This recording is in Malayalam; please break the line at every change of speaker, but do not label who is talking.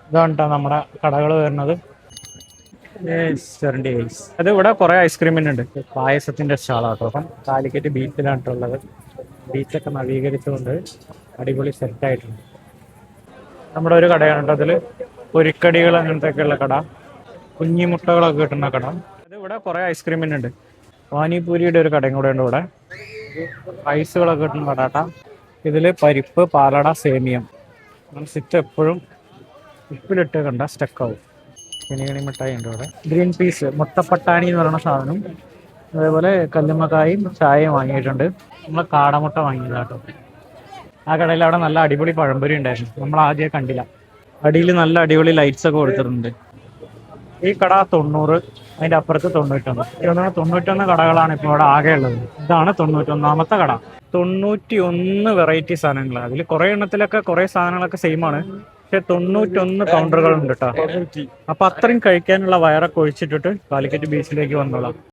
ഇതാണ് ട്ടോ നമ്മുടെ കടകൾ വരുന്നത്. അത് ഇവിടെ കുറെ ഐസ്ക്രീമിന് ഉണ്ട്. പായസത്തിന്റെ സ്റ്റാളാട്ടോ. അപ്പം കാലിക്കറ്റ് ബീച്ചിലായിട്ടുള്ളത്. ബീച്ചൊക്കെ നവീകരിച്ചുകൊണ്ട് അടിപൊളി സെറ്റായിട്ടുണ്ട്. നമ്മുടെ ഒരു കടയാണ് കേട്ടോ അതിൽ. പൊരിക്കടികൾ അങ്ങനത്തെ ഒക്കെ ഉള്ള കട, കുഞ്ഞിമുട്ടകളൊക്കെ കിട്ടുന്ന കട. അത് ഇവിടെ കുറെ ഐസ്ക്രീമിന് ഉണ്ട്. പാനിപൂരിയുടെ ഒരു കടയും കൂടെ ഉണ്ട് ഇവിടെ. ഐസുകളൊക്കെ കിട്ടുന്ന കടാട്ട. ഇതിൽ പരിപ്പ്, പാലട, സേമിയം. സിറ്റ് എപ്പോഴും ഉപ്പിലിട്ട് കണ്ട സ്റ്റക്കാവും. കിണികിണി മിഠായി ഉണ്ട് ഇവിടെ. ഗ്രീൻ പീസ്, മുട്ടപ്പട്ടാണി എന്ന് പറയുന്ന സാധനം. അതേപോലെ കല്ലുമ്മക്കായും ചായയും വാങ്ങിയിട്ടുണ്ട്. നമ്മൾ കാടമുട്ട വാങ്ങിയതാട്ടോ. ആ കടയിൽ അവിടെ നല്ല അടിപൊളി പഴംപൊരി ഉണ്ടായിരുന്നു. നമ്മൾ ആദ്യം കണ്ടില്ല. അടിയിൽ നല്ല അടിപൊളി ലൈറ്റ്സ് ഒക്കെ കൊടുത്തിട്ടുണ്ട്. ഈ കട 90, അതിന്റെ അപ്പുറത്ത് 91. 91 കടകളാണ് ഇപ്പോൾ ഇവിടെ ആകെ ഉള്ളത്. ഇതാണ് 91ാമത്തെ കട. 91 വെറൈറ്റി സാധനങ്ങൾ. അതിൽ കുറെ എണ്ണത്തിലൊക്കെ കുറെ സാധനങ്ങളൊക്കെ സെയിം ആണ്. പക്ഷെ 91 കൗണ്ടറുകൾ ഉണ്ട് കേട്ടോ. അപ്പൊ അത്രയും കഴിക്കാനുള്ള വയറൊക്കെ ഒഴിച്ചിട്ടിട്ട് കാലിക്കറ്റ് ബീച്ചിലേക്ക് വന്നോളാം.